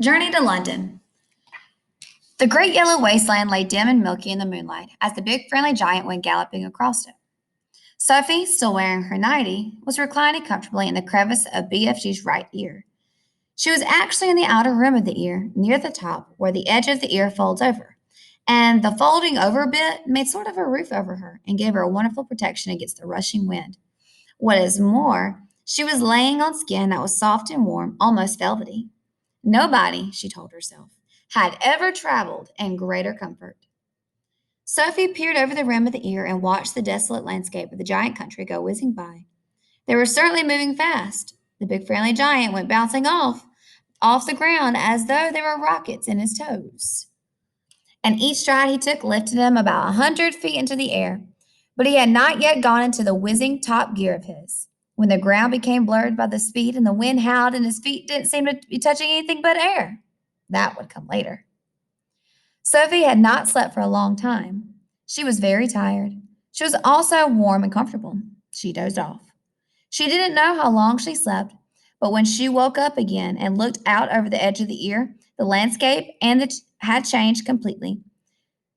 Journey to London. The great yellow wasteland lay dim and milky in the moonlight as the big friendly giant went galloping across it. Sophie, still wearing her nightie, was reclining comfortably in the crevice of BFG's right ear. She was actually in the outer rim of the ear, near the top, where the edge of the ear folds over. And the folding over bit made sort of a roof over her and gave her a wonderful protection against the rushing wind. What is more, she was laying on skin that was soft and warm, almost velvety. Nobody, she told herself, had ever traveled in greater comfort. Sophie peered over the rim of the ear and watched the desolate landscape of the giant country go whizzing by. They were certainly moving fast. The big friendly giant went bouncing off the ground as though they were rockets in his toes. And each stride he took lifted him about 100 feet into the air. But he had not yet gone into the whizzing top gear of his. When the ground became blurred by the speed and the wind howled and his feet didn't seem to be touching anything but air. That would come later. Sophie had not slept for a long time. She was very tired. She was also warm and comfortable. She dozed off. She didn't know how long she slept, but when she woke up again and looked out over the edge of the ear, the landscape had changed completely.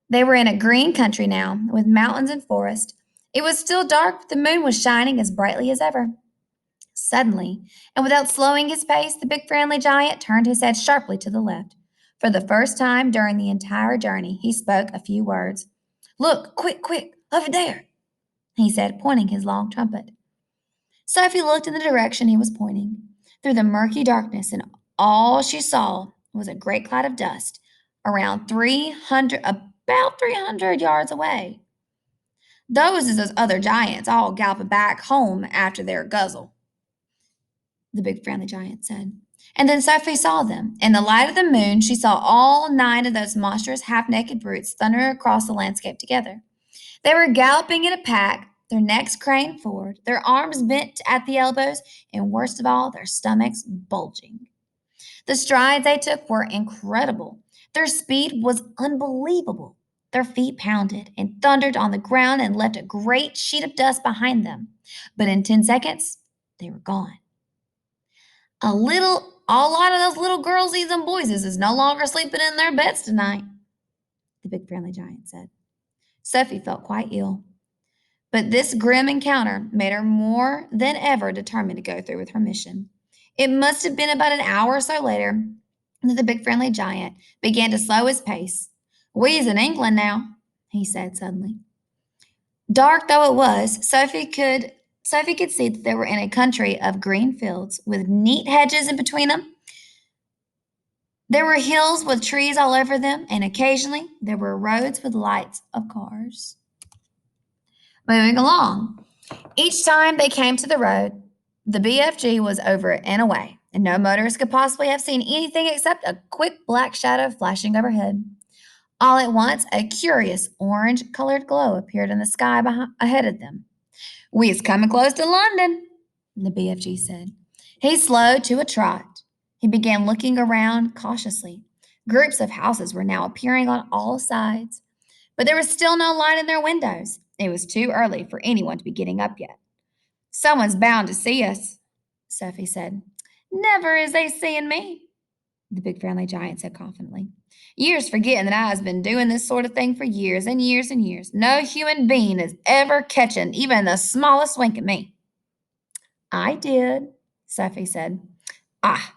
They were in a green country now, with mountains and forest. It was still dark, but the moon was shining as brightly as ever. Suddenly, and without slowing his pace, the big friendly giant turned his head sharply to the left. For the first time during the entire journey, he spoke a few words. Look, quick, quick, over there, he said, pointing his long trumpet. Sophie looked in the direction he was pointing. Through the murky darkness, and all she saw was a great cloud of dust about 300 yards away. Those is those other giants all galloping back home after their guzzle, the big friendly giant said. And then Sophie saw them. In the light of the moon, she saw all 9 of those monstrous half-naked brutes thundering across the landscape together. They were galloping in a pack, their necks craned forward, their arms bent at the elbows, and worst of all, their stomachs bulging. The strides they took were incredible. Their speed was unbelievable. Their feet pounded and thundered on the ground and left a great sheet of dust behind them. But in 10 seconds, they were gone. A lot of those little girlsies and boyses is no longer sleeping in their beds tonight, the big friendly giant said. Sophie felt quite ill. But this grim encounter made her more than ever determined to go through with her mission. It must have been about an hour or so later that the big friendly giant began to slow his pace. We's in England now, he said suddenly. Dark though it was, Sophie could see that they were in a country of green fields with neat hedges in between them. There were hills with trees all over them, and occasionally there were roads with lights of cars. Moving along. Each time they came to the road, the BFG was over it and away, and no motorist could possibly have seen anything except a quick black shadow flashing overhead. All at once, a curious orange colored glow appeared in the sky ahead of them. We's coming close to London, the BFG said. He slowed to a trot. He began looking around cautiously. Groups of houses were now appearing on all sides, but there was still no light in their windows. It was too early for anyone to be getting up yet. Someone's bound to see us, Sophie said. Never is they seeing me, the big friendly giant said confidently. Years forgetting that I've been doing this sort of thing for years and years and years. No human being is ever catching even the smallest wink at me. I did, Sophie said. Ah,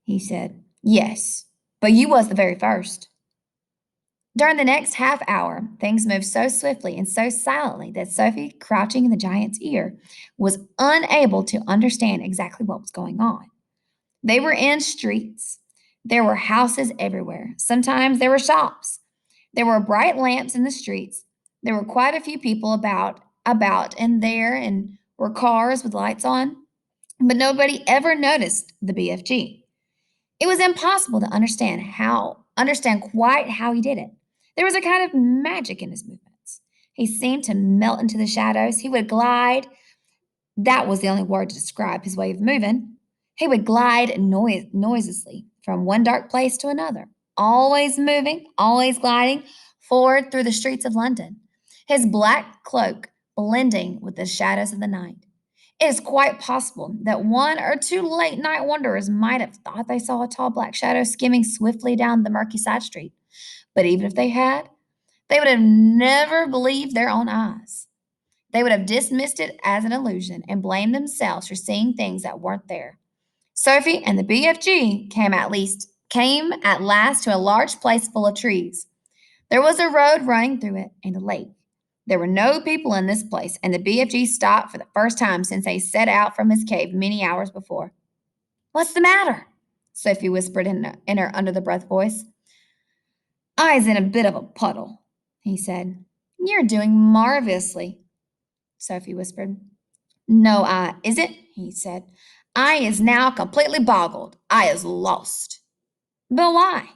he said. Yes, but you was the very first. During the next half hour, things moved so swiftly and so silently that Sophie, crouching in the giant's ear, was unable to understand exactly what was going on. They were in streets. There were houses everywhere. Sometimes there were shops. There were bright lamps in the streets. There were quite a few people about and there and were cars with lights on, but nobody ever noticed the BFG. It was impossible to understand quite how he did it. There was a kind of magic in his movements. He seemed to melt into the shadows. He would glide. That was the only word to describe his way of moving. He would glide noiselessly from one dark place to another, always moving, always gliding forward through the streets of London, his black cloak blending with the shadows of the night. It is quite possible that one or two late night wanderers might have thought they saw a tall black shadow skimming swiftly down the murky side street. But even if they had, they would have never believed their own eyes. They would have dismissed it as an illusion and blamed themselves for seeing things that weren't there. Sophie and the BFG came at last to a large place full of trees. There was a road running through it and a lake. There were no people in this place, and the BFG stopped for the first time since they set out from his cave many hours before. What's the matter? Sophie whispered in her under the breath voice. I's in a bit of a puddle, he said. You're doing marvelously, Sophie whispered. No, I isn't, he said. I is now completely boggled. I is lost. But why?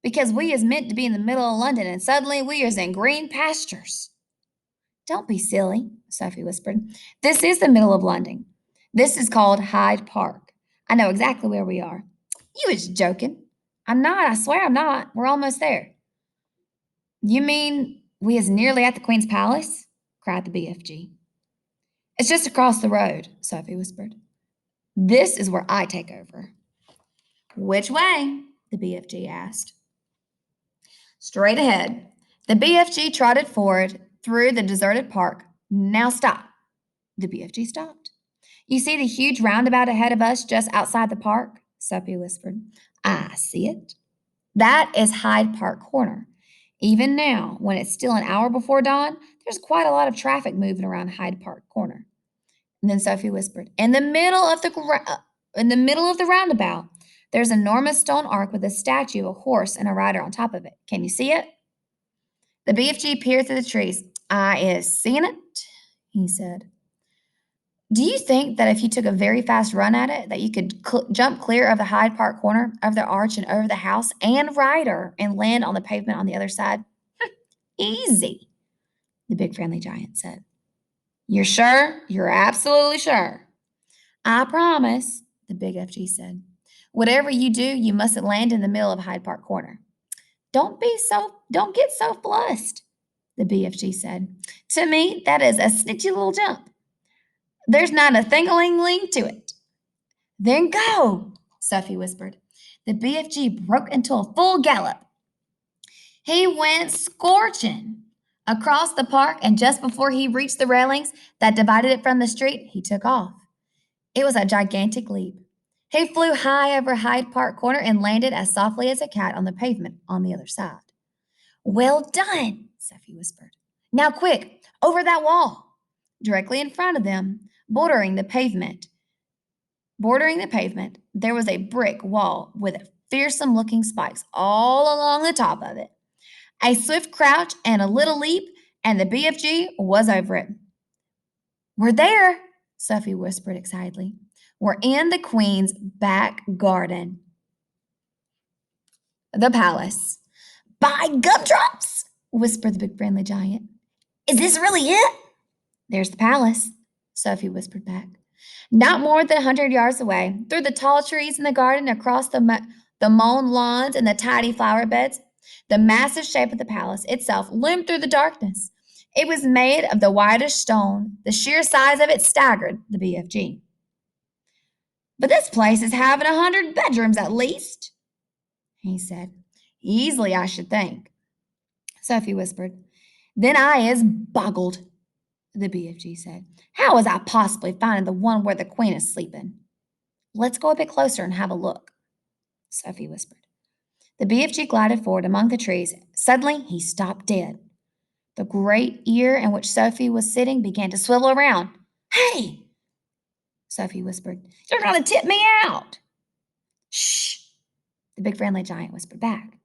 Because we is meant to be in the middle of London and suddenly we is in green pastures. Don't be silly, Sophie whispered. This is the middle of London. This is called Hyde Park. I know exactly where we are. You was joking. I'm not, I swear I'm not. We're almost there. You mean we is nearly at the Queen's Palace? Cried the BFG. It's just across the road, Sophie whispered. This is where I take over. Which way? The BFG asked. Straight ahead. The BFG trotted forward through the deserted park. Now stop. The BFG stopped. You see the huge roundabout ahead of us just outside the park? Sophie whispered. I see it. That is Hyde Park Corner. Even now, when it's still an hour before dawn, there's quite a lot of traffic moving around Hyde Park Corner. And then Sophie whispered, in the middle of the roundabout, there's an enormous stone arch with a statue of a horse and a rider on top of it. Can you see it? The BFG peered through the trees. I is seeing it, he said. Do you think that if you took a very fast run at it, that you could jump clear of the Hyde Park corner, over the arch, and over the house and rider and land on the pavement on the other side? Easy, the big friendly giant said. You're sure? You're absolutely sure. I promise, the big FG said. Whatever you do, you mustn't land in the middle of Hyde Park Corner. Don't get so flustered, the BFG said. To me, that is a snitchy little jump. There's not a thing-a-ling-ling to it. Then go, Sophie whispered. The BFG broke into a full gallop. He went scorching across the park, and just before he reached the railings that divided it from the street, he took off. It was a gigantic leap. He flew high over Hyde Park Corner and landed as softly as a cat on the pavement on the other side. Well done, Sophie whispered. Now quick, over that wall. Directly in front of them, bordering the pavement, there was a brick wall with fearsome-looking spikes all along the top of it. A swift crouch and a little leap, and the BFG was over it. We're there, Sophie whispered excitedly. We're in the Queen's back garden. The palace. By gumdrops, whispered the big friendly giant. Is this really it? There's the palace, Sophie whispered back. Not more than 100 yards away, through the tall trees in the garden, across the mown lawns and the tidy flower beds, the massive shape of the palace itself loomed through the darkness. It was made of the whitish stone. The sheer size of it staggered the BFG. But this place is having 100 bedrooms at least, he said. Easily, I should think, Sophie whispered. Then I is boggled, the BFG said. How was I possibly finding the one where the Queen is sleeping? Let's go a bit closer and have a look, Sophie whispered. The BFG glided forward among the trees. Suddenly, he stopped dead. The great ear in which Sophie was sitting began to swivel around. Hey, Sophie whispered. You're going to tip me out. Shh, the big friendly giant whispered back.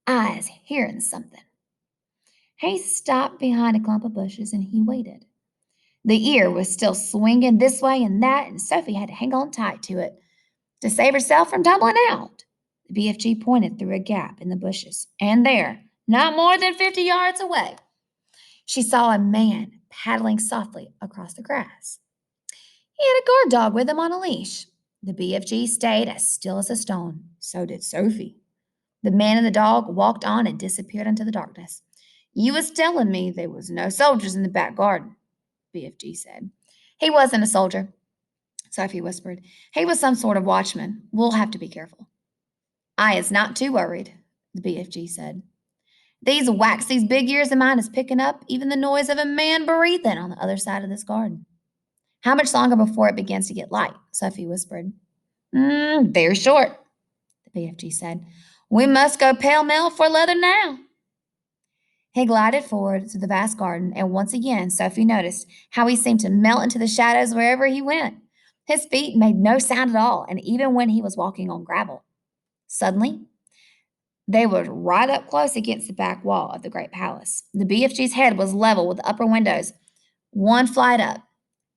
I is hearing something. He stopped behind a clump of bushes and he waited. The ear was still swinging this way and that, and Sophie had to hang on tight to it to save herself from tumbling out. The BFG pointed through a gap in the bushes, and there, not more than 50 yards away, she saw a man paddling softly across the grass. He had a guard dog with him on a leash. The BFG stayed as still as a stone. So did Sophie. The man and the dog walked on and disappeared into the darkness. You was telling me there was no soldiers in the back garden, BFG said. He wasn't a soldier, Sophie whispered. He was some sort of watchman. We'll have to be careful. I is not too worried, the BFG said. These big ears of mine is picking up even the noise of a man breathing on the other side of this garden. How much longer before it begins to get light? Sophie whispered. Very short, the BFG said. We must go pell-mell for leather now. He glided forward through the vast garden, and once again Sophie noticed how he seemed to melt into the shadows wherever he went. His feet made no sound at all, and even when he was walking on gravel. Suddenly, they were right up close against the back wall of the great palace. The BFG's head was level with the upper windows, one flight up,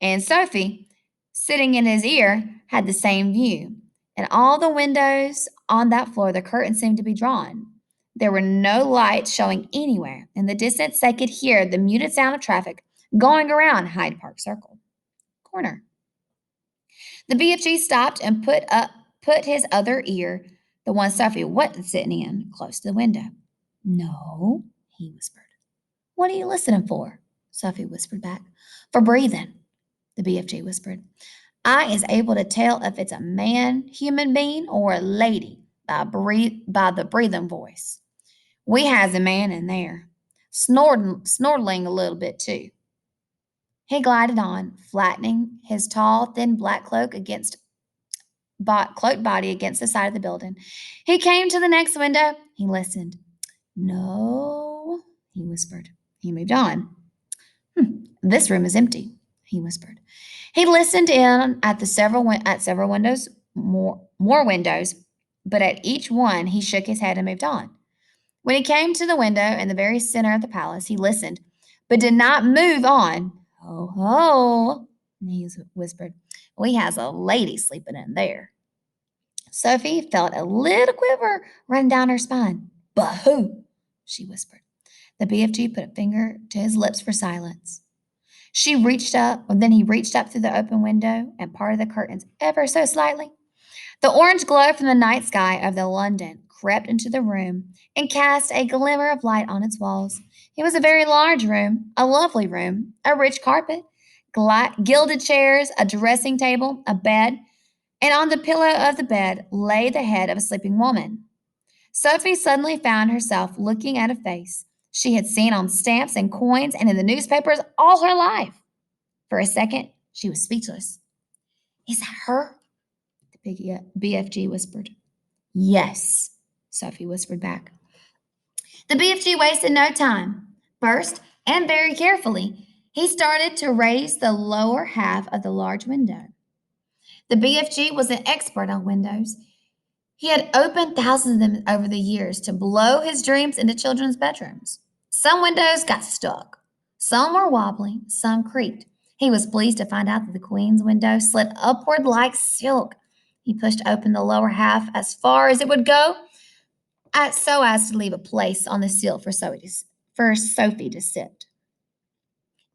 and Sophie, sitting in his ear, had the same view. And all the windows on that floor, the curtains seemed to be drawn. There were no lights showing anywhere. In the distance, they could hear the muted sound of traffic going around Hyde Park Circle corner. The BFG stopped and put his other ear, the one Sophie wasn't sitting in, close to the window. No, he whispered. What are you listening for? Sophie whispered back. For breathing, the BFG whispered. I is able to tell if it's a man, human being, or a lady by the breathing voice. We has a man in there, snortling a little bit too. He glided on, flattening his tall, thin black cloaked body against the side of the building. He came to the next window. He listened. No, he whispered. He moved on. This room is empty, he whispered. He listened in at several windows, more windows, but at each one he shook his head and moved on. When he came to the window in the very center of the palace, he listened, but did not move on. Ho, ho, he whispered. We has a lady sleeping in there. Sophie felt a little quiver run down her spine. But who? She whispered. The BFG put a finger to his lips for silence. He reached up through the open window and parted the curtains ever so slightly. The orange glow from the night sky over the London crept into the room and cast a glimmer of light on its walls. It was a very large room, a lovely room, a rich carpet, gilded chairs, a dressing table, a bed, and on the pillow of the bed lay the head of a sleeping woman. Sophie suddenly found herself looking at a face she had seen on stamps and coins and in the newspapers all her life. For a second, she was speechless. Is that her? The big BFG whispered. Yes, Sophie whispered back. The BFG wasted no time. First, and very carefully, he started to raise the lower half of the large window. The BFG was an expert on windows. He had opened thousands of them over the years to blow his dreams into children's bedrooms. Some windows got stuck. Some were wobbly, some creaked. He was pleased to find out that the Queen's window slid upward like silk. He pushed open the lower half as far as it would go, so as to leave a place on the sill for Sophie to sit.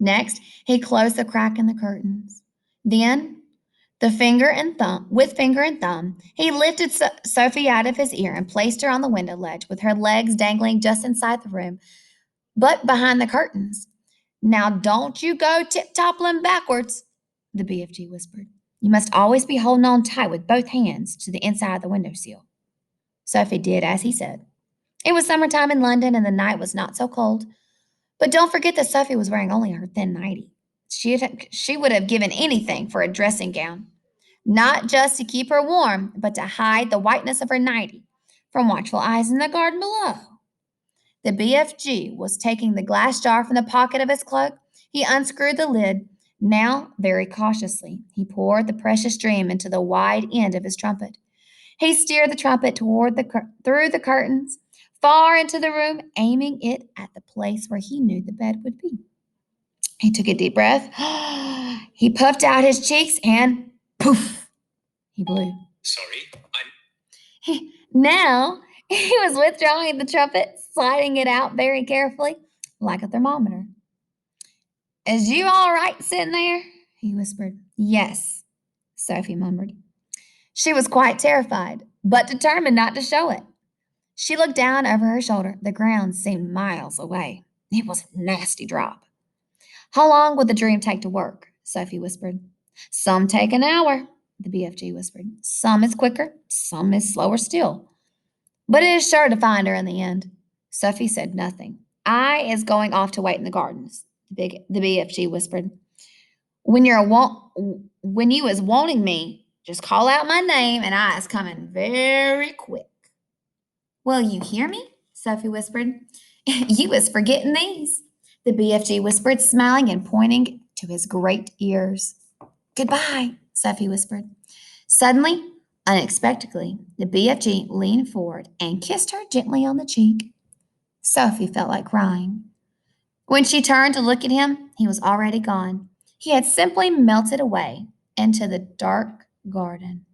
Next, he closed the crack in the curtains. Then, with finger and thumb, he lifted Sophie out of his ear and placed her on the window ledge with her legs dangling just inside the room, but behind the curtains. Now don't you go tip-toppling backwards, the BFG whispered. You must always be holding on tight with both hands to the inside of the windowsill. Sophie did as he said. It was summertime in London and the night was not so cold. But don't forget that Sophie was wearing only her thin nightie. She would have given anything for a dressing gown, not just to keep her warm, but to hide the whiteness of her nightie from watchful eyes in the garden below. The BFG was taking the glass jar from the pocket of his cloak. He unscrewed the lid. Now, very cautiously, he poured the precious dream into the wide end of his trumpet. He steered the trumpet through the curtains, far into the room, aiming it at the place where he knew the bed would be. He took a deep breath. He puffed out his cheeks and poof, he blew. Now he was withdrawing the trumpet, sliding it out very carefully, like a thermometer. Is you all right sitting there? He whispered. Yes, Sophie murmured. She was quite terrified, but determined not to show it. She looked down over her shoulder. The ground seemed miles away. It was a nasty drop. How long would the dream take to work? Sophie whispered. Some take an hour, the BFG whispered. Some is quicker, some is slower still. But it is sure to find her in the end. Sophie said nothing. I is going off to wait in the gardens, the BFG whispered. When when you is wanting me, just call out my name and I is coming very quick. Will you hear me? Sophie whispered. You is forgetting these, the BFG whispered, smiling and pointing to his great ears. Goodbye, Sophie whispered. Suddenly, unexpectedly, the BFG leaned forward and kissed her gently on the cheek. Sophie felt like crying. When she turned to look at him, he was already gone. He had simply melted away into the dark garden.